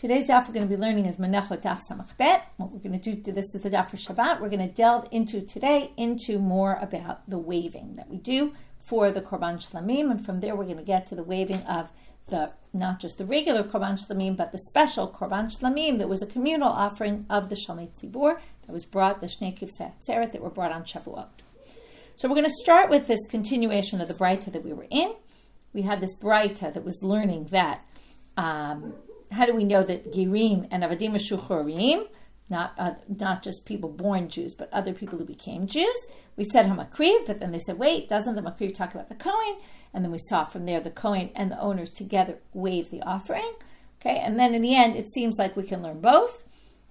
Today's daf we're going to be learning is Menachot daf samach bet. What we're going to do, this is the daf for Shabbat. We're going to delve into more about the waving that we do for the Korban Shlamim, and from there we're going to get to the waving of not just the regular Korban Shlamim, but the special Korban Shlamim that was a communal offering of the Shalmei Tzibur that was brought, the Shnei Kivsei Atzeret that were brought on Shavuot. So we're going to start with this continuation of the Breita that we were in. We had this Breita that was learning that how do we know that Girim and Avadim Meshuchorim, not just people born Jews, but other people who became Jews? We said Hamakriv, but then they said, wait, doesn't the Makriv talk about the Kohen? And then we saw from there the Kohen and the owners together wave the offering. Okay, and then in the end, it seems like we can learn both.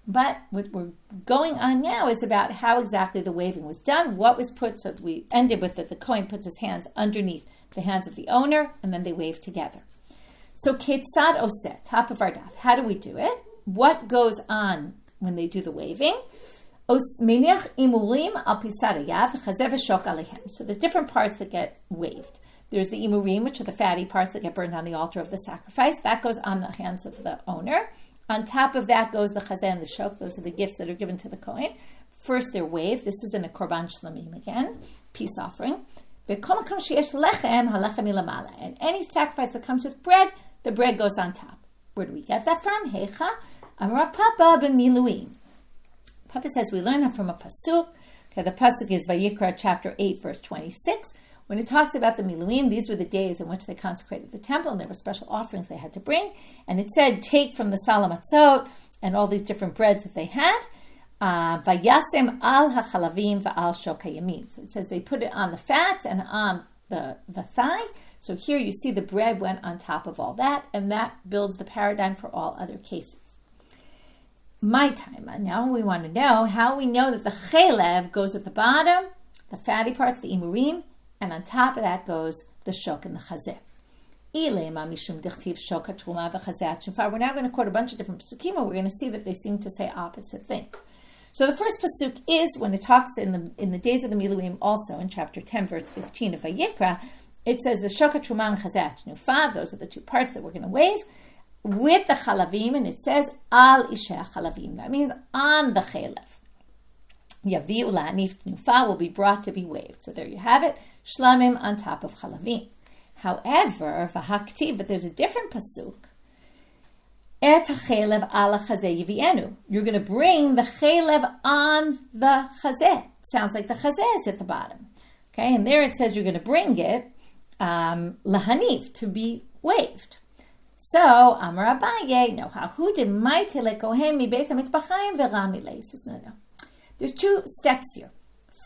But what we're going on now is about how exactly the waving was done, what was put, so that we ended with that the Kohen puts his hands underneath the hands of the owner, and then they wave together. So Ketzad Oseh, top of our daf, how do we do it? What goes on when they do the waving? So there's different parts that get waved. There's the imurim, which are the fatty parts that get burned on the altar of the sacrifice. That goes on the hands of the owner. On top of that goes the chazeh and the shok. Those are the gifts that are given to the Kohen. First, they're waved. This is in a korban shlamim again, peace offering. And any sacrifice that comes with bread, the bread goes on top. Where do we get that from? Heicha Amar Papa b'miluim. Papa says we learn that from a pasuk. Okay, the pasuk is Vayikra chapter 8, verse 26. When it talks about the miluim, these were the days in which they consecrated the temple, and there were special offerings they had to bring. And it said, take from the salamatzot and all these different breads that they had. Vayasem al hachalavim va'al shokayamin. So it says they put it on the fats and on the thigh. So here you see the bread went on top of all that, and that builds the paradigm for all other cases. My time. Now we want to know how we know that the chelev goes at the bottom, the fatty parts, the imurim, and on top of that goes the shok and the chazeh. We're now going to quote a bunch of different pasukim, and we're going to see that they seem to say opposite things. So the first pasuk is when it talks in the days of the miluim, also in chapter 10, verse 15 of Vayikra. It says the shok truma and chazeh nufa. Those are the two parts that we're going to wave with the chalavim, and it says al isheh chalavim. That means on the chelev. Yaviu la'anif nufa will be brought to be waved. So there you have it. Shlamim on top of chalavim. However, v'haktiv, but there's a different pasuk. Et chelev ala chazeh yivienu. You're going to bring the chelev on the chazeh. Sounds like the chazeh is at the bottom. Okay, and there it says you're going to bring it lahaniv, to be waved. So Amar Abaye, no, hu demaite lekohen mi beit hamitbachayim v'ramile. He says no. There's two steps here.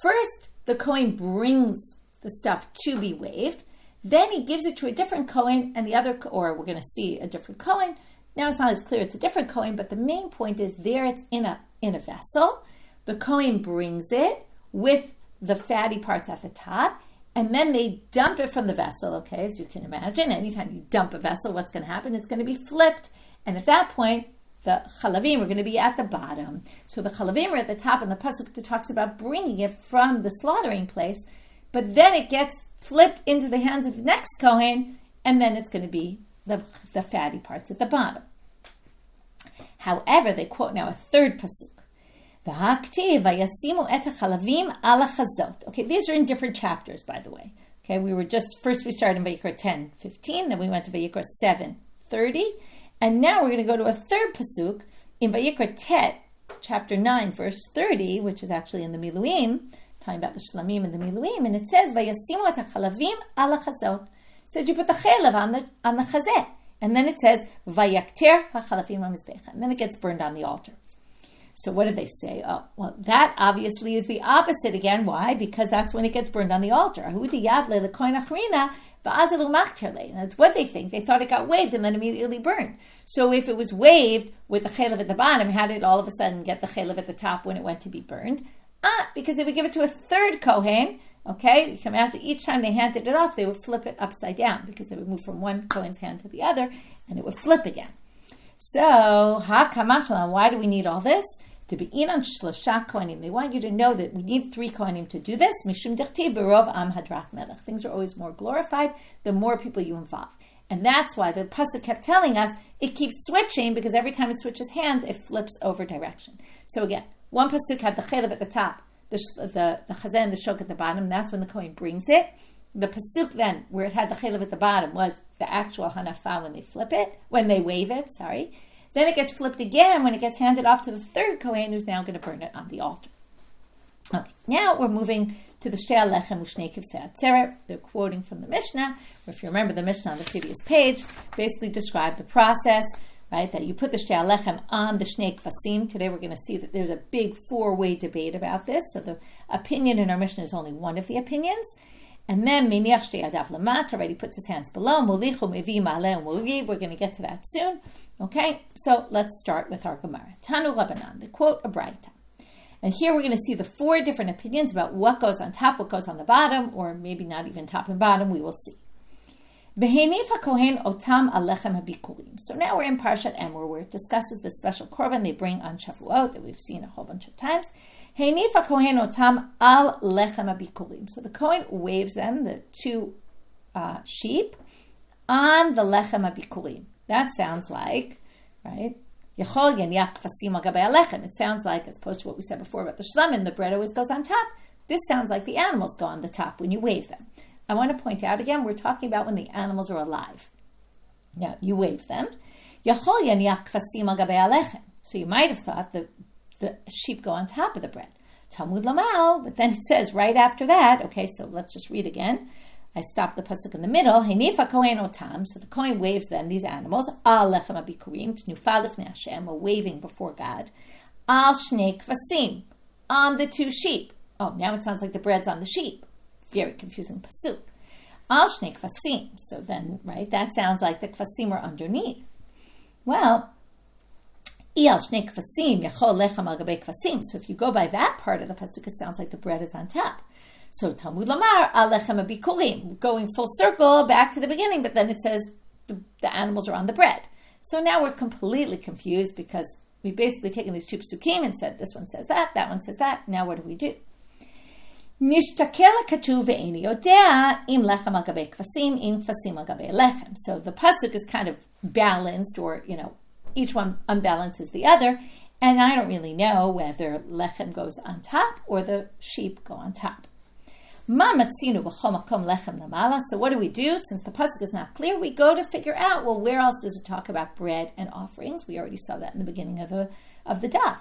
First, the Kohen brings the stuff to be waved. Then he gives it to a different Kohen, and the other, or we're going to see a different Kohen. Now it's not as clear it's a different Kohen, but the main point is there it's in a vessel. The Kohen brings it with the fatty parts at the top, and then they dump it from the vessel. Okay, as you can imagine, anytime you dump a vessel, what's going to happen? It's going to be flipped, and at that point, the chalavim are going to be at the bottom. So the chalavim are at the top, and the pasuk talks about bringing it from the slaughtering place, but then it gets flipped into the hands of the next Kohen, and then it's going to be the fatty parts at the bottom. However, they quote now a third pasuk. Okay, these are in different chapters, by the way. Okay, first we started in Vayikra 10:15, then we went to Vayikra 7:30, and now we're going to go to a third pasuk in Vayikra Tet, chapter 9, verse 30, which is actually in the Miluim, talking about the Shlamim and the Miluim, and it says, "Vayasimu et hachalavim ala chazot." It says you put the chelev on the chazeh, and then it says, "Vayakter hachalavim hamizbecha," and then it gets burned on the altar. So what did they say? Oh, well, that obviously is the opposite again. Why? Because that's when it gets burned on the altar. That's what they think. They thought it got waved and then immediately burned. So if it was waved with the chelev at the bottom, how did it all of a sudden get the chelev at the top when it went to be burned? Because they would give it to a third Kohen. Okay, you can imagine each time they handed it off, they would flip it upside down because they would move from one Kohen's hand to the other, and it would flip again. So, why do we need all this? To be inan shlosha kohanim. They want you to know that we need 3 kohanim to do this. Mishum dechti berov am hadrat melech. Things are always more glorified the more people you involve. And that's why the pasuk kept telling us it keeps switching because every time it switches hands, it flips over direction. So again, one pasuk had the chaylev at the top, the chazan and the shok at the bottom. That's when the Kohen brings it. The pasuk then, where it had the chaylev at the bottom, was the actual hanafa when they flip it, when they wave it, sorry. Then it gets flipped again when it gets handed off to the third Kohen, who's now going to burn it on the altar. Okay, now we're moving to the Shtei Lechem U'Shnei Kivsei Atzeret. They're quoting from the Mishnah, or if you remember the Mishnah on the previous page, basically described the process, right, that you put the Shtei Lechem on the Shnei Kvasim. Today we're going to see that there's a big four-way debate about this, so the opinion in our Mishnah is only one of the opinions. And then Meniach Shtei Yadav Lamata, right, he puts his hands below, Molichu Mevi Ma'aleh U'Mori. We're going to get to that soon. Okay, so let's start with our Gemara. Tanu Rabbanan, they quote a Braita. And here we're going to see the four different opinions about what goes on top, what goes on the bottom, or maybe not even top and bottom, we will see. V'henif HaKohen otam alechem habikurim. So now we're in Parshat Emor, where it discusses the special korban they bring on Shavuot, that we've seen a whole bunch of times. Henif HaKohen otam al lechem habikurim. So the Kohen waves them, the two sheep, on the lechem habikurim. That sounds like, right? It sounds like, as opposed to what we said before about the shlamim, the bread always goes on top. This sounds like the animals go on the top when you wave them. I want to point out again, we're talking about when the animals are alive. Now, you wave them. So you might have thought the sheep go on top of the bread. Talmud Lamal, but then it says right after that, okay, so let's just read again. I stopped the pasuk in the middle. Henif Kohen otam. So the Kohen waves them, these animals. Al lechem abikurim, tnufa lifnei Hashem, a waving before God. Al shnei kvasim, on the two sheep. Oh, now it sounds like the bread's on the sheep. Very confusing pasuk. Al shnei kvasim. So then, right, that sounds like the kvasim are underneath. Well, al shnei kvasim yachol lechem al gabei kvasim. So if you go by that part of the pasuk, it sounds like the bread is on top. So Talmud Lamar, alechem abikurim, going full circle back to the beginning, but then it says the animals are on the bread. So now we're completely confused because we've basically taken these two psukim and said this one says that one says that. Now what do we do? Nishtakel katuv ve'eni yodea im lechem al gabei kvasim im kvasim al gabei lechem. So the pasuk is kind of balanced, or each one unbalances the other, and I don't really know whether lechem goes on top or the sheep go on top. So what do we do? Since the pasuk is not clear, we go to figure out, well, where else does it talk about bread and offerings? We already saw that in the beginning of the daf.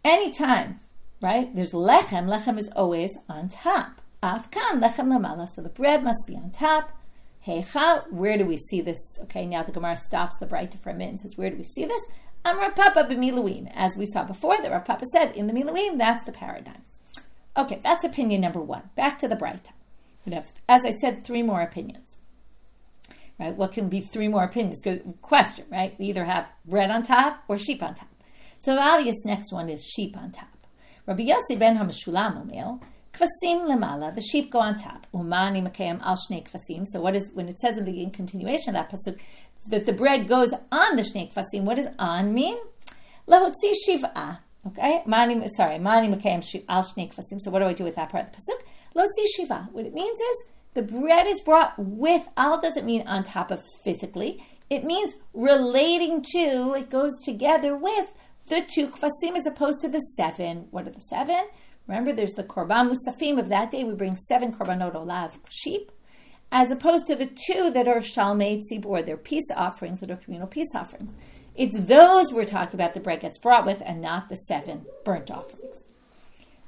Anytime, right, there's lechem is always on top. Afkan lechem lamala, so the bread must be on top. Heicha, where do we see this? Okay, now the Gemara stops the Braita for a minute and says, where do we see this? Rav Papa b'miluim. As we saw before, that Rav Papa said, in the miluim, that's the paradigm. Okay, that's opinion number one. Back to the Braita. We have, as I said, three more opinions. Right? What can be three more opinions? Good question, right? We either have bread on top or sheep on top. So the obvious next one is sheep on top. Rabbi Yossi ben HaMeshulam Omer, kvasim lemala, the sheep go on top. Umani makayim al shnei kvasim. So what is, when it says in the continuation of that pasuk that the bread goes on the shnei kvasim, what does on mean? Lahotzi shiv'ah. Okay, mani makayim al shnei kvasim. So what do I do with that part of the pasuk? Lotzi shiva. What it means is the bread is brought with. Al doesn't mean on top of physically. It means relating to. It goes together with the two kvasim as opposed to the seven. What are the seven? Remember, there's the korban musafim of that day. We bring 7 korbanot olav sheep, as opposed to the 2 that are shalmei tzibur. They're peace offerings that are communal peace offerings. It's those we're talking about the bread gets brought with, and not the 7 burnt offerings.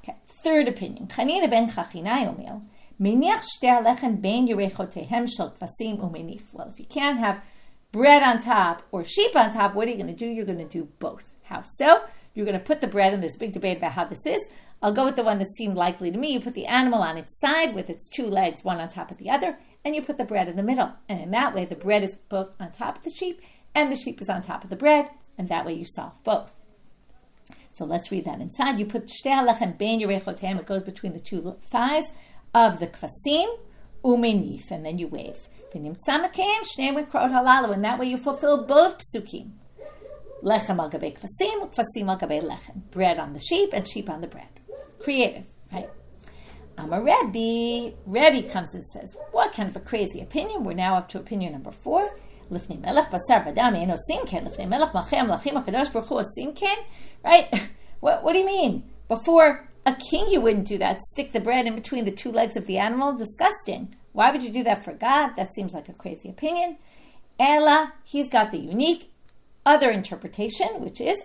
Okay, third opinion. Chanina ben Chachinai Omer, Meniach shtei alechem ben yerechotehem shel kvasim umenif. Well, if you can't have bread on top or sheep on top, what are you going to do? You're going to do both. How so? You're going to put the bread, and there's a big debate about how this is. I'll go with the one that seemed likely to me. You put the animal on its side with its 2 legs, one on top of the other, and you put the bread in the middle. And in that way, the bread is both on top of the sheep, and the sheep is on top of the bread, and that way you solve both. So let's read that inside. You put shtei halechem ben yerechotehem, it goes between the 2 thighs of the kvasim, umenif, and then you wave. And that way you fulfill both psukim. Lechem al gabei kvasim, kvasim al gabei lechem. Bread on the sheep and sheep on the bread. Creative, right? Amar Rebbe comes and says, what kind of a crazy opinion? We're now up to opinion number 4. Lifnei melech basar v'dam ein osim ken. Lifnei melech malchei hamlachim hakadosh baruch hu osim ken. Right? What do you mean? Before a king, you wouldn't do that. Stick the bread in between the two legs of the animal. Disgusting. Why would you do that for God? That seems like a crazy opinion. Ella, he's got the unique other interpretation, which is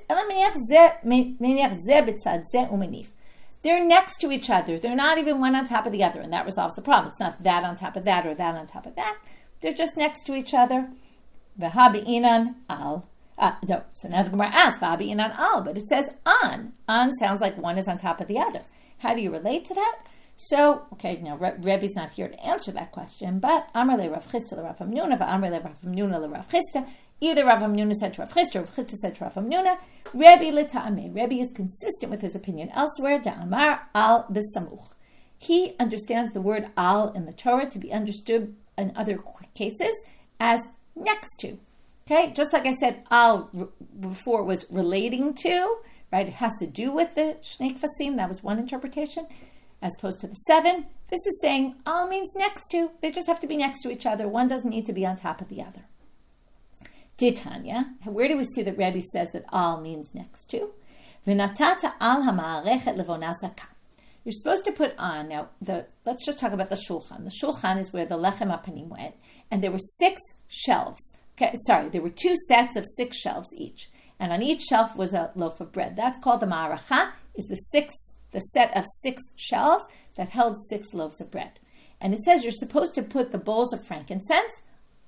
they're next to each other. They're not even one on top of the other, and that resolves the problem. It's not that on top of that or that on top of that. They're just next to each other. V'habi'inan al. No, so now the Gemara asks, V'habi'inan al, but it says on. On sounds like one is on top of the other. How do you relate to that? So, okay, now Rebbe's not here to answer that question, but Amar le Rav Chisda le Rav Hamnuna, Amar le Rav Hamnuna le Rav Chisda. Either Rav Hamnuna said to Rav Chisda, or Rav Chisda said to Rav Hamnuna. Rebbe le ta'ameh. Rebbe is consistent with his opinion elsewhere. Da'amar al b'samuch. He understands the word al in the Torah to be understood in other cases as next to. Okay, just like I said, al before was relating to, right? It has to do with the shnei kfasim. That was one interpretation. As opposed to the 7, this is saying al means next to. They just have to be next to each other. One doesn't need to be on top of the other. Ditanya, where do we see that Rebbe says that al means next to? V'natata al ha'ma'arechet levonasaka. You're supposed to put on, now, let's just talk about the shulchan. The shulchan is where the lechem apanim went, and there were 6 shelves. There were 2 sets of 6 shelves each. And on each shelf was a loaf of bread. That's called the ma'aracha, is the set of 6 shelves that held 6 loaves of bread. And it says you're supposed to put the bowls of frankincense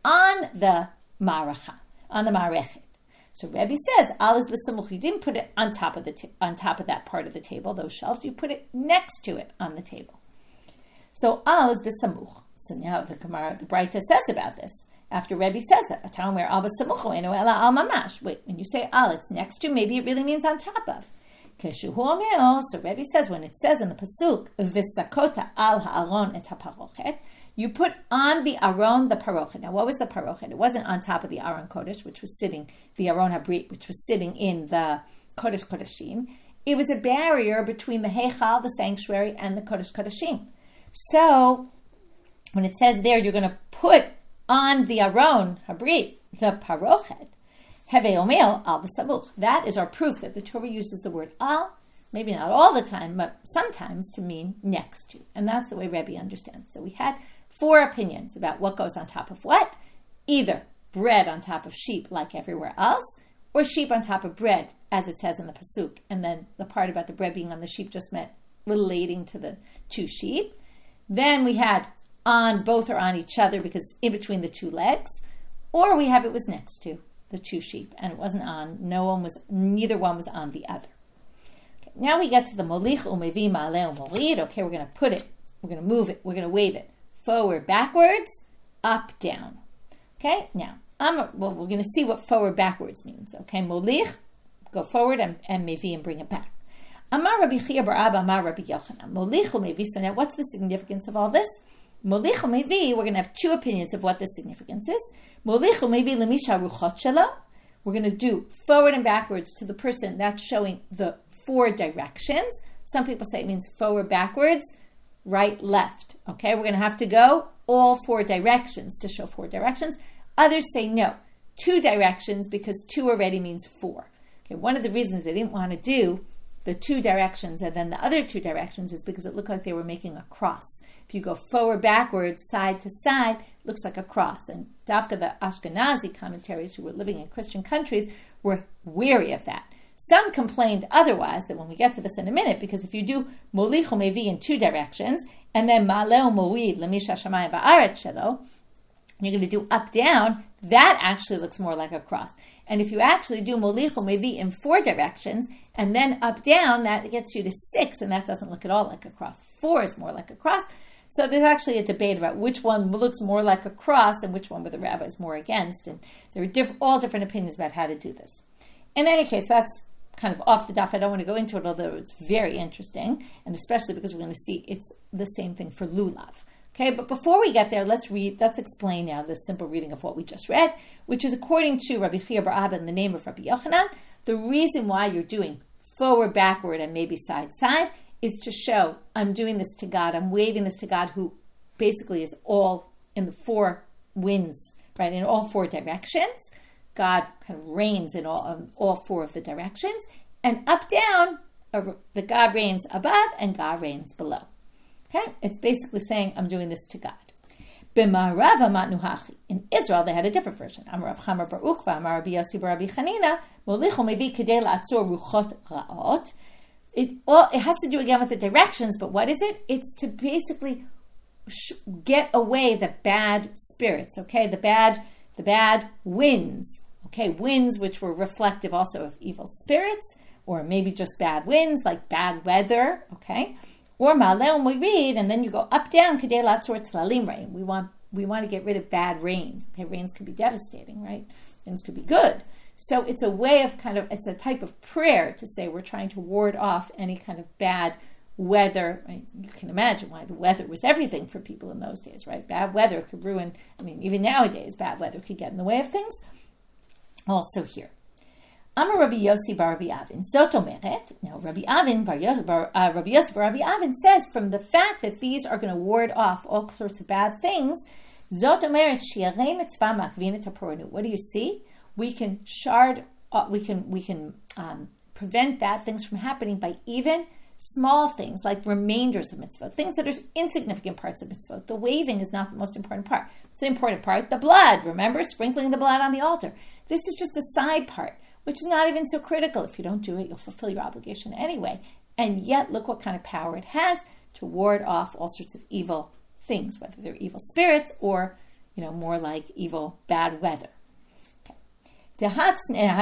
on the ma'aracha, on the ma'arechet. So Rebbe says, al is b'samuch. You didn't put it on top of that part of the table, those shelves. You put it next to it on the table. So al is b'samuch. So now the Gemara, the Braita says about this. After Rebbe says that, al b'samuch eno ela al mamash. Wait, when you say al, it's next to, maybe it really means on top of. So Rebbe says, when it says in the pasuk, v'sakota al ha'aron et ha'parochet, you put on the aron the parochet. Now, what was the parochet? It wasn't on top of the aron kodesh, which was sitting, the aron habrit, which was sitting in the kodesh kodeshim. It was a barrier between the heichal, the sanctuary, and the kodesh kodeshim. So, when it says there, you're going to put on the aron habrit, the parochet, Heve omeo al b'samuch. That is our proof that the Torah uses the word al, maybe not all the time, but sometimes to mean next to. And that's the way Rebbe understands. So we had 4 opinions about what goes on top of what. Either bread on top of sheep like everywhere else, or sheep on top of bread, as it says in the pasuk. And then the part about the bread being on the sheep just meant relating to the 2 sheep. Then we had on, both are on each other because in between the 2 legs. Or we have it was next to the 2 sheep, and it wasn't on. Neither one was on the other. Okay, now we get to the molich umevi ma'aleh u'morid. Okay, we're going to put it, we're going to move it, we're going to wave it forward, backwards, up, down. Okay, now we're going to see what forward, backwards means. Okay, molich, go forward, and mevi, and bring it back. Amar Rabbi Chia bar Abba, Amar Rabbi Yochanan. Molich umevi. So now, what's the significance of all this? Molich umevi. We're going to have 2 opinions of what the significance is. Molich umevi lemisha ruchot shelo. We're going to do forward and backwards to the person. That's showing the 4 directions. Some people say it means forward, backwards, right, left. Okay, we're going to have to go all 4 directions to show 4 directions. Others say no, 2 directions because 2 already means 4. Okay, one of the reasons they didn't want to do the 2 directions and then the other 2 directions is because it looked like they were making a cross. If you go forward, backwards, side to side, it looks like a cross. And Dafka, the Ashkenazi commentaries who were living in Christian countries were wary of that. Some complained otherwise, that when we get to this in a minute, because if you do molich umevi in 2 directions, and then ma'aleh u'morid lemisha shamayim ba'aretz shelo, you're going to do up, down, that actually looks more like a cross. And if you actually do molich umevi in 4 directions, and then up, down, that gets you to 6, and that doesn't look at all like a cross. 4 is more like a cross. So there's actually a debate about which one looks more like a cross and which one were the rabbis more against. And there are all different opinions about how to do this. In any case, that's kind of off the daf. I don't want to go into it, although it's very interesting, and especially because we're going to see it's the same thing for lulav. Okay, but before we get there, let's explain now the simple reading of what we just read, which is according to Rabbi Chia bar Abba in the name of Rabbi Yochanan, the reason why you're doing forward, backward, and maybe side, side is to show I'm doing this to God, I'm waving this to God who basically is all in the 4 winds, right? In all four directions. God kind of reigns in all four of the directions. And up, down, the God reigns above and God reigns below. Okay? It's basically saying, I'm doing this to God. In Israel, they had a different version. It has to do again with the directions, but what is it? It's to basically get away the bad spirits, okay? The bad winds, okay? Winds which were reflective also of evil spirits, or maybe just bad winds, like bad weather, okay? Or Maleh, when we read, and then you go up, down, Kedei Latzor Tzlalim Rain. We want to get rid of bad rains. Okay, rains can be devastating, right? Rains could be good. So it's a way of it's a type of prayer to say we're trying to ward off any kind of bad weather. Right? You can imagine why the weather was everything for people in those days, right? Bad weather could ruin, even nowadays, bad weather could get in the way of things. Also here. Amar Rabbi Yossi bar Rabbi Avin. Zot omeret. Now Rabbi Yossi bar Rabbi Avin says from the fact that these are going to ward off all sorts of bad things. Zot omeret shiarei mitzvah makvin et haporanu. What do you see? We can prevent bad things from happening by even small things like remainders of mitzvah, things that are insignificant parts of mitzvah. The waving is not the most important part. It's the important part. The blood. Remember, sprinkling the blood on the altar. This is just a side part, which is not even so critical. If you don't do it, you'll fulfill your obligation anyway. And yet, look what kind of power it has to ward off all sorts of evil things, whether they're evil spirits or, more like evil bad weather. Okay. How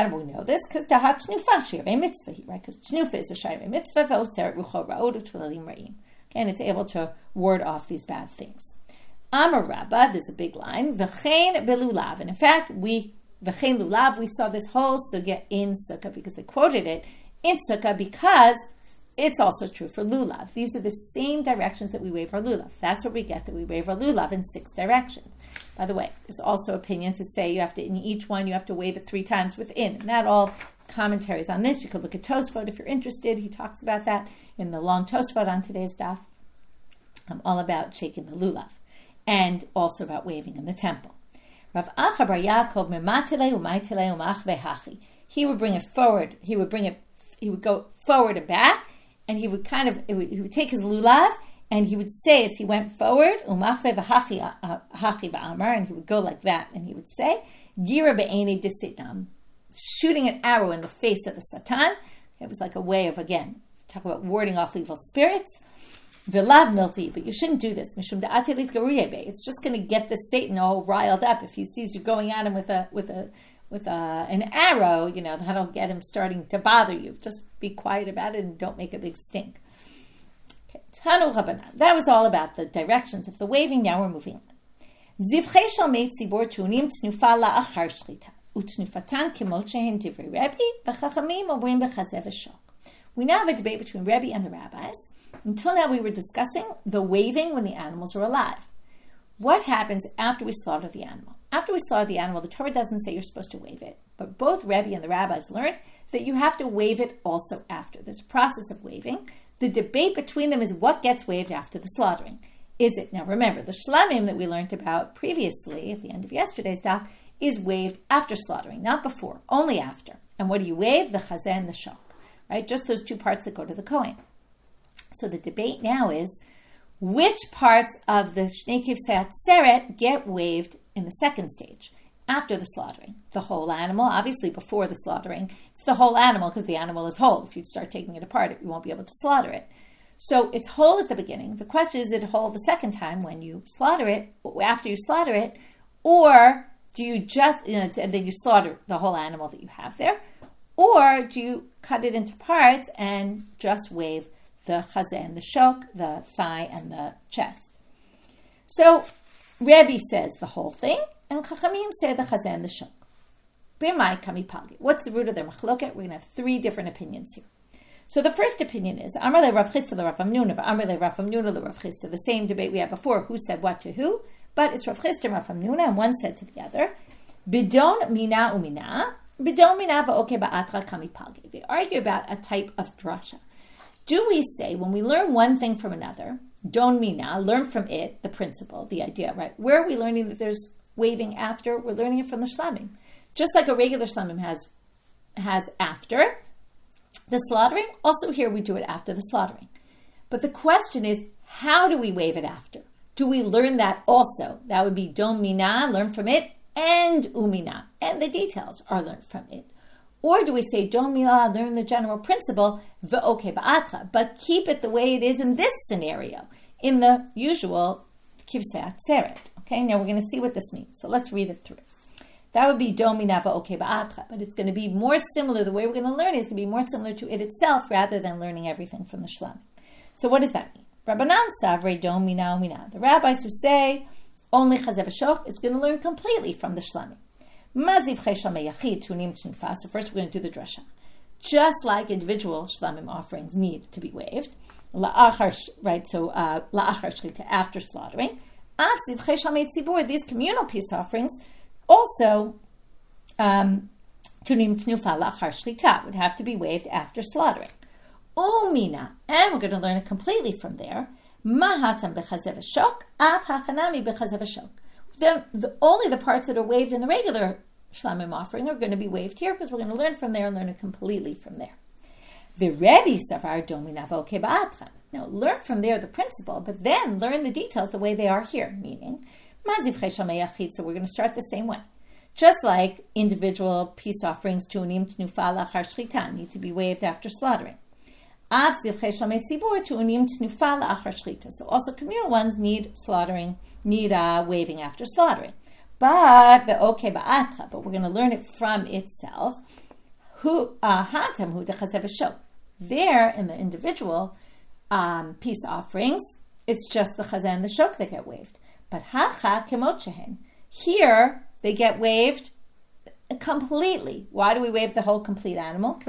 do we know this? Because Tahat Shnufa Shirei Mitzvah, right? Because Shnufa is a Shirei Mitzvah, V'otzeret Rucho Ra'od U'Tfilalim Ra'im. And it's able to ward off these bad things. Amar Rabba, there's a big line, V'chein Belulav. And in fact, V'chein Lulav, we saw this whole sugya in Sukkah because they quoted it in Sukkah because it's also true for Lulav. These are the same directions that we wave our Lulav. That's what we get, that we wave our Lulav in 6 directions. By the way, there's also opinions that say in each one you have to wave it 3 times within. And not all commentaries on this. You could look at Tosfot if you're interested. He talks about that in the long Tosfot on today's daf. All about shaking the Lulav. And also about waving in the temple. Rav Acha bar Yaakov mematile umaitile umachvehachi. He would bring it forward. He would go forward and back, and he would he would take his lulav, and he would say as he went forward, umachvehachi va'amar, and he would go like that, and he would say, gira be'eni disitnam, shooting an arrow in the face of the Satan. It was like a way of, again, talk about warding off evil spirits. V'lav milti, but you shouldn't do this. Mishum da'atelit garuyebe. It's just going to get the Satan all riled up if he sees you going at him with an arrow. That'll get him starting to bother you. Just be quiet about it and don't make a big stink. Okay, Tanu Rabbanan. That was all about the directions of the waving. Now we're moving on. Zivchei shalmei tzibor tunim tnufa la'achar shrita utnufatan kemot shehem divrei Rebbe v'chachamim omrim b'chazeh v'shok. We now have a debate between Rebbe and the rabbis. Until now, we were discussing the waving when the animals are alive. What happens after we slaughter the animal? After we slaughter the animal, the Torah doesn't say you're supposed to wave it. But both Rebbe and the rabbis learned that you have to wave it also after. There's a process of waving. The debate between them is what gets waved after the slaughtering. Is it? Now remember, the shlamim that we learned about previously at the end of yesterday's daf is waved after slaughtering, not before, only after. And what do you wave? The chazeh and the shok. Right? Just those 2 parts that go to the Kohen. So the debate now is which parts of the Shnei Kivsei Atzeret get waved in the second stage, after the slaughtering. The whole animal, obviously before the slaughtering, it's the whole animal because the animal is whole. If you start taking it apart, you won't be able to slaughter it. So it's whole at the beginning. The question is it whole the second time when you slaughter it, after you slaughter it, or do you just, and then you slaughter the whole animal that you have there, or do you cut it into parts and just wave the chazeh and the shok, the thigh and the chest? So Rebbe says the whole thing, and Chachamim say the chazeh and the shok. B'mai kami palgi. What's the root of their machloket? We're going to have 3 different opinions here. So the first opinion is Amar le Rav Chisda le Rav Hamnuna, Amar le Rav Hamnuna le Rav Chisda. The same debate we had before, who said what to who, but it's Rav Chisda and Rav Hamnuna, and one said to the other, Bidon mina umina, Bidon mina va'oke ba'atra kami palgi. They argue about a type of drasha. Do we say, when we learn one thing from another, don mina, learn from it, the principle, the idea, right? Where are we learning that there's waving after, we're learning it from the shlamim. Just like a regular shlamim has after the slaughtering, also here we do it after the slaughtering. But the question is, how do we wave it after? Do we learn that also? That would be dom mina, learn from it, and umina, and the details are learned from it. Or do we say dom mina, learn the general principle, ve'oke ba'atra, but keep it the way it is in this scenario, in the usual kivsei atzeret. Okay, now we're going to see what this means. So let's read it through. That would be dom mina ve'oke ba'atra, but it's going to be more similar, the way we're going to learn it is going to be more similar to it itself rather than learning everything from the shlam. So what does that mean? Rabbanan savrei dom mina umina. The rabbis who say only chazev v'shok is going to learn completely from the shlamim. Maziv cheshamei yachid tunim tnufa. So first we're going to do the drasha. Just like individual shlamim offerings need to be waved, la'achar, right? So la'achar shlita, after slaughtering. Avziv cheshamei tzibur. These communal peace offerings also tunim tnufa la'achar shlita would have to be waved after slaughtering. Umina, and we're going to learn it completely from there. Mahatam bechazev v'shok, av hachanami bechazev v'shok. Then only the parts that are waved in the regular shlamim offering are going to be waved here because we're going to learn from there and learn it completely from there. The Rebbe savar domina v'oke ba'atra. Now learn from there the principle, but then learn the details the way they are here. Meaning, maziv cheshamei yachid. So we're going to start the same way. Just like individual peace offerings, tunim tnufa lachar shlita, need to be waved after slaughtering. So also communal ones need waving after slaughtering. But we're going to learn it from itself. There in the individual peace offerings, it's just the chazan and the shok that get waved. But here they get waved completely. Why do we wave the whole complete animal?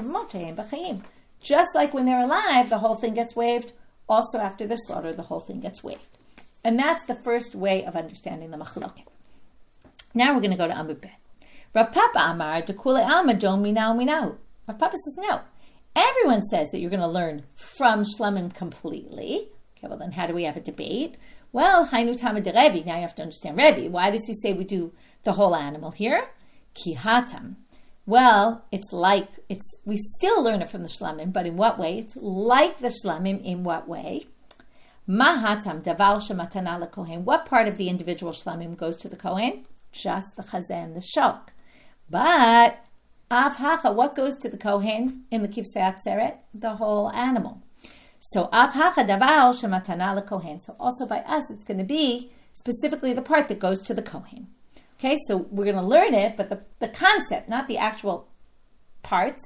Just like when they're alive, the whole thing gets waved. Also after the slaughter, the whole thing gets waved. And that's the first way of understanding the machloket. Now we're going to go to Amud Bet. Rav Papa Amar, Dekule Alma Dom Minau Minau. Rav Papa says, no. Everyone says that you're going to learn from shlamim completely. Okay, well then how do we have a debate? Well, Hainu Tama de Rebbe. Now you have to understand Rebbe. Why does he say we do the whole animal here? Ki hatam. Well, we still learn it from the shlamim, but in what way? It's like the shlamim in what way? Mahatam davar shematana lekohen. What part of the individual shlamim goes to the kohen? Just the chazan, the shok. But av hacha, what goes to the kohen in the kivsei atzeret? The whole animal. So av hacha davar shematana lekohen. So also by us, it's going to be specifically the part that goes to the kohen. Okay, so we're going to learn it, but the concept, not the actual parts,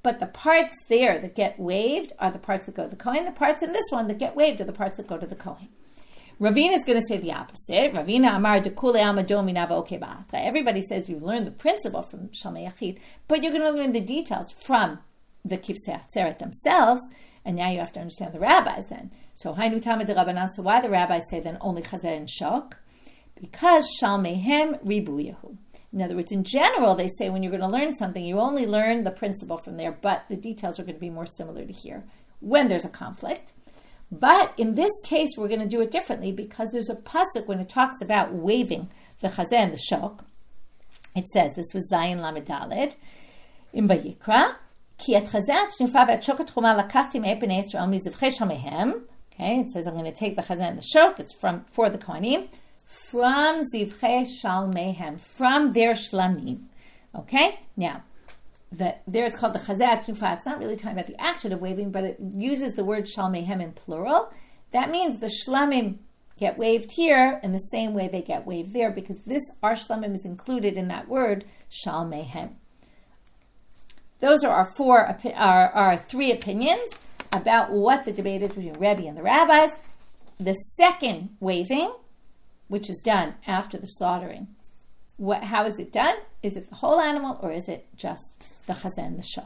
but the parts there that get waved are the parts that go to the Kohen. The parts in this one that get waved are the parts that go to the Kohen. Ravina is going to say the opposite. Ravina Amar Dekule Amadomina V'oke Ba'ata. Everybody says you've learned the principle from Shalmei Yachid, but you're going to learn the details from the Kivsei Atzeret themselves, and now you have to understand the rabbis then. So Hainu Tamid Rabbanan. So why the rabbis say then only Chazer and Shok? Because Shalmeihem Ribuyahu. In other words, in general, they say when you're going to learn something, you only learn the principle from there, but the details are going to be more similar to here when there's a conflict. But in this case, we're going to do it differently because there's a pasuk when it talks about waving the chazeh and the shok. It says, this was Zayin Lamed Daled in Vayikra, Ki et chazeh shnufa ve'et shok et chuma lakachti me'epnei Yisrael mizivchei Shalmeihem. Okay, it says I'm going to take the chazeh and the shok. It's for the Kohanim. From Zivchei Shalmeihem, from their shlamim. Okay? Now, there it's called the Chazeh Tnufa. It's not really talking about the action of waving, but it uses the word Shalmeihem in plural. That means the shlamim get waved here in the same way they get waved there, because our shlamim is included in that word, Shalmeihem. Those are our three opinions about what the debate is between Rebbe and the rabbis. The second waving, which is done after the slaughtering. How is it done? Is it the whole animal or is it just the chazeh and the shok?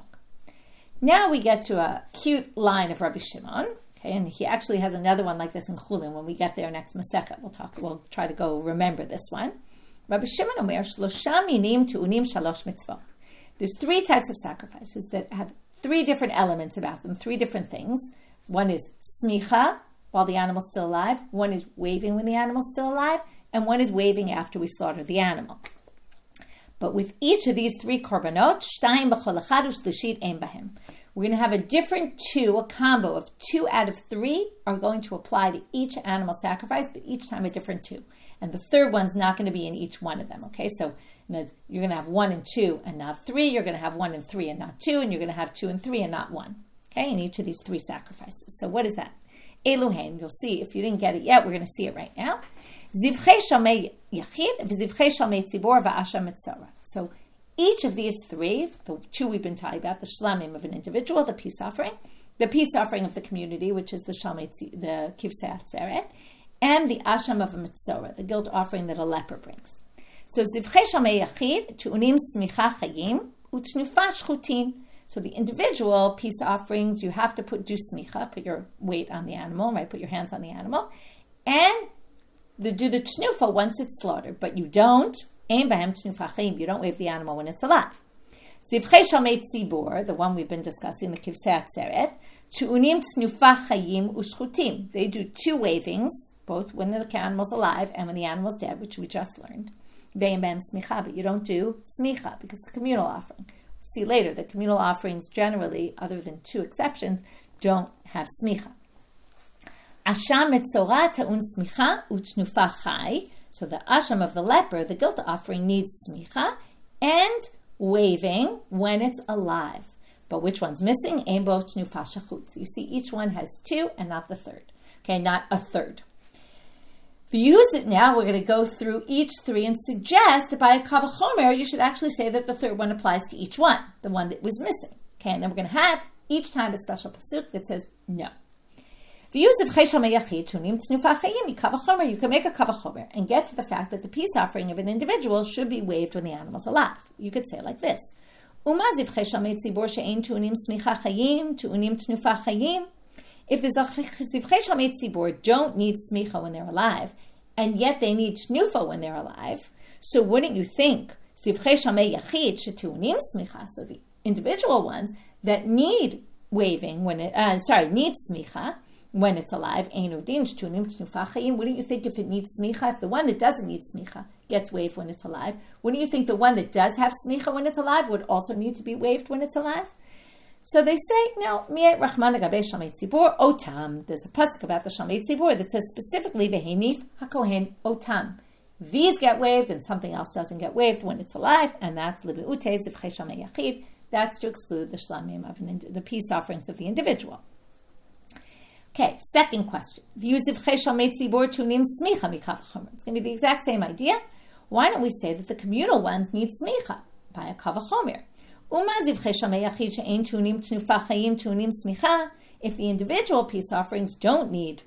Now we get to a cute line of Rabbi Shimon. Okay, and he actually has another one like this in Chulin. When we get there next Masechet, we'll try to go remember this one. Rabbi Shimon Omer, Shlosha minim tu'unim shalosh mitzvot. There's three types of sacrifices that have three different elements about them, three different things. One is smicha, while the animal's still alive. One is waving when the animal's still alive. and one is waving after we slaughter the animal. But with each of these 3 korbanot, we're going to have a different 2, a combo of 2 out of 3 are going to apply to each animal sacrifice, but each time a different 2. And the third one's not going to be in each one of them, okay? So you're going to have 1 and 2 and not 3. You're going to have 1 and 3 and not 2. And you're going to have 2 and 3 and not 1, okay? In each of these 3 sacrifices. So what is that? Eluhen, you'll see. If you didn't get it yet, we're going to see it right now. Zivchei shalmei yachid v'zivchei shalmei tzibor v'asha metzora. So each of these 3, the 2 we've been talking about, the shlamim of an individual, the peace offering of the community, which is the kivsei atzeret, and the asham of a metzora, the guilt offering that a leper brings. So zivchei shalmei yachid tu'unim smicha chayim utnufa shchutin. So the individual peace offerings, you have to do smicha, put your weight on the animal, right? Put your hands on the animal, and do the tnufa once it's slaughtered, but you don't. You don't wave the animal when it's alive. Zivchei shalmei tzibor, the one we've been discussing, the kivsei atzeret, tu'unim tnufa chayim ushchutim. They do 2 wavings, both when the animal's alive and when the animal's dead, which we just learned. Ve'im b'hem smicha, but you don't do smicha because it's a communal offering. See later, the communal offerings generally, other than 2 exceptions, don't have smicha. Asham metzora ta'un smicha utnufa chai. So the asham of the leper, the guilt offering, needs smicha and waving when it's alive. But which one's missing? Ein bo tnufa shachut. You see, each one has 2 and not the third. Okay, not a third. If you use it now, we're going to go through each 3 and suggest that by a kavachomer, you should actually say that the third one applies to each one, the one that was missing. Okay, and then we're going to have each time a special pasuk that says no. If you use the zivchei shalmei yachid tu'unim tnufa chayim kavachomer, you can make a kavachomer and get to the fact that the peace offering of an individual should be waved when the animal's alive. You could say it like this: Uma zivchei shalmei tzibor she'ein tu'unim smicha chayim tu'unim tnufa chayim. If the zivchei shalmei tzibor don't need smicha when they're alive, and yet they need tnufa when they're alive, so wouldn't you think zivchei shalmei yachid she'tu'unim smicha? So the individual ones that need waving need smicha when it's alive, wouldn't you think if it needs smicha, if the one that doesn't need smicha gets waved when it's alive, wouldn't you think the one that does have smicha when it's alive would also need to be waved when it's alive? So they say, no, there's a pasuk about the shalmei tzibor that says specifically, v'henif hakohen otam. These get waved and something else doesn't get waved when it's alive, and that's libe'ute zivchei shalmei yachid. That's to exclude the shlamim of the peace offerings of the individual. Okay, second question. It's going to be the exact same idea. Why don't we say that the communal ones need smicha by a kavachomer? If the individual peace offerings don't need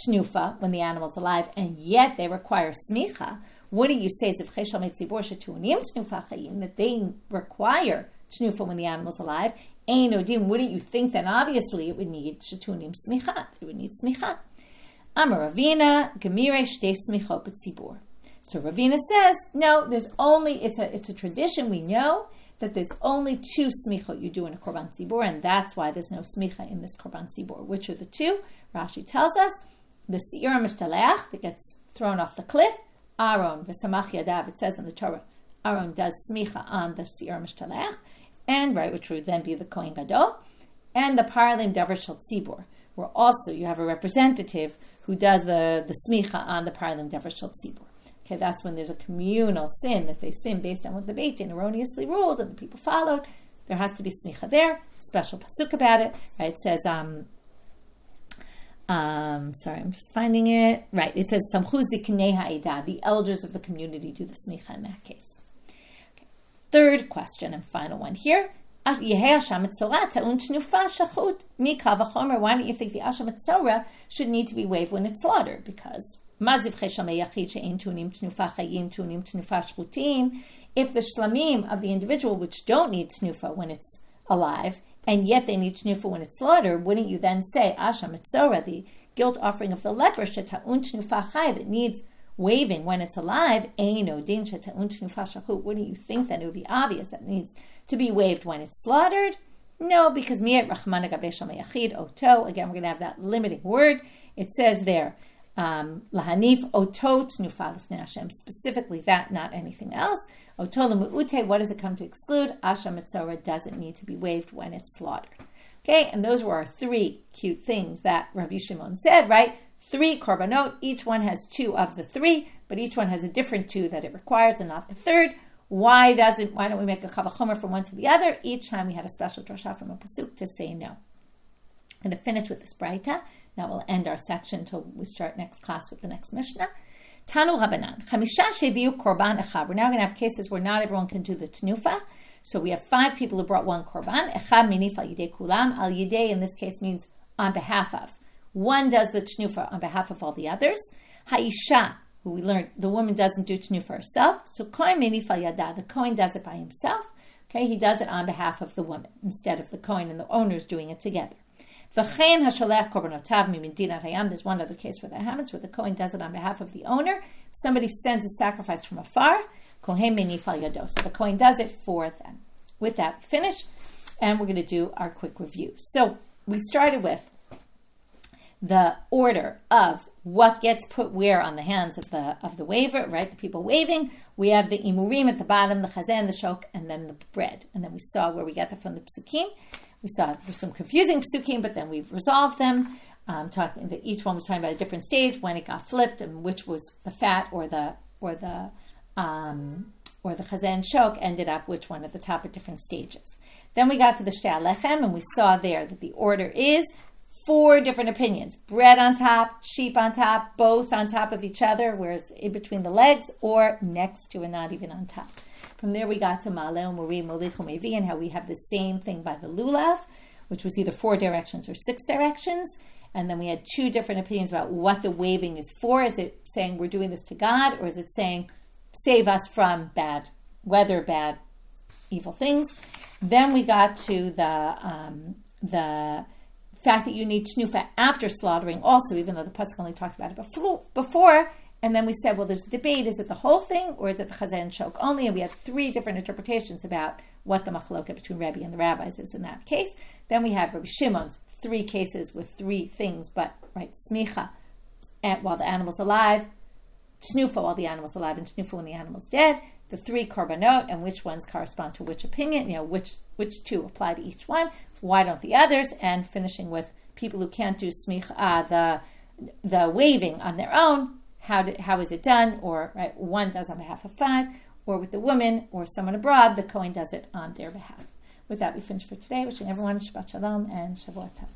tnufa when the animal's alive, and yet they require smicha, wouldn't you say that they require tnufa when the animal's alive? Wouldn't you think then obviously it would need shetunim smicha? It would need smicha. Amar Ravina gemire shtei smichot b'tzibur. So Ravina says, no, there's only, it's a tradition, we know that there's only 2 smichot you do in a korban tzibur, and that's why there's no smicha in this korban tzibur. Which are the 2? Rashi tells us, the se'ir mishtaleach that gets thrown off the cliff, Aaron v'samach yadav, it says in the Torah, Aaron does smicha on the se'ir mishtaleach, and right, which would then be the Kohen Gadol, and the Paralim Davar Shel Tzibor, where also you have a representative who does the smicha on the Paralim Davar Shel Tzibor. Okay, that's when there's a communal sin, that they sin based on what the Beit Din erroneously ruled and the people followed. There has to be smicha there, special pasuk about it. Right, it says, sorry, I'm just finding it. Right, it says, Samchu Ziknei Ha'edah, the elders of the community do the smicha in that case. Third question and final one here. Why don't you think the Asham Tzora should need to be waved when it's slaughtered? Because if the shlamim of the individual which don't need tnufa when it's alive, and yet they need tnufa when it's slaughtered, wouldn't you then say Asham Tzora, the guilt offering of the leper, that needs waving when it's alive, wouldn't you think that it would be obvious that it needs to be waved when it's slaughtered? No, because again, we're going to have that limiting word. It says there, Lahanif oto tnufa lifnei Hashem, specifically that, not anything else. Oto lemu'ute, what does it come to exclude? Asha Metzora doesn't need to be waved when it's slaughtered. Okay, and those were our 3 cute things that Rabbi Shimon said, right? 3 korbanot, each one has 2 of the 3, but each one has a different 2 that it requires and not the 3rd. Why don't we make a kavachomer from one to the other? Each time we had a special drasha from a pasuk to say no. I'm going to finish with this braita. That will end our section until we start next class with the next Mishnah. Tanu Rabanan, Chamisha sheviu korban echad. We're now going to have cases where not everyone can do the tenufa. So we have 5 people who brought 1 korban. Echad minif al yidei kulam. Al yidei in this case means on behalf of. One does the tenufa on behalf of all the others. Ha'isha, who we learned, the woman doesn't do tenufa herself. So kohen minif al yada, the kohen does it by himself. Okay, he does it on behalf of the woman instead of the kohen and the owners doing it together. There's one other case where that happens, where the kohen does it on behalf of the owner. Somebody sends a sacrifice from afar. So the kohen does it for them. With that, finish, and we're going to do our quick review. So we started with the order of what gets put where on the hands of the waver, right? The people waving. We have the imurim at the bottom, the chazan, the shok, and then the bread. And then we saw where we get that from the psukim. We saw there's some confusing psukim, but then we've resolved them. Talking that each one was talking about a different stage when it got flipped, and which was the fat or the chazan shok ended up which one at the top at different stages. Then we got to the shtei alechem, and we saw there that the order is 4 different opinions: bread on top, sheep on top, both on top of each other, whereas in between the legs, or next to and not even on top. From there we got to Ma'aleh, Muri, Molich, Mevi, and how we have the same thing by the lulav, which was either 4 directions or 6 directions. And then we had 2 different opinions about what the waving is for. Is it saying we're doing this to God, or is it saying save us from bad weather, bad, evil things? Then we got to the fact that you need tenufa after slaughtering also, even though the pasuk only talked about it before. And then we said, well, there's a debate. Is it the whole thing, or is it the chazan shok only? And we have 3 different interpretations about what the machloket between Rebbe and the rabbis is in that case. Then we have Rabbi Shimon's 3 cases with 3 things, but, right, smicha while the animal's alive, tenufa while the animal's alive, and tenufa when the animal's dead. The 3 korbanot, and which ones correspond to which opinion, which 2 apply to each one. Why don't the others? And finishing with people who can't do smicha, the waving on their own. How is it done? Or right, one does on behalf of 5, or with the woman or someone abroad, the kohen does it on their behalf. With that, we finish for today. Wishing everyone Shabbat Shalom and Shavua Tov.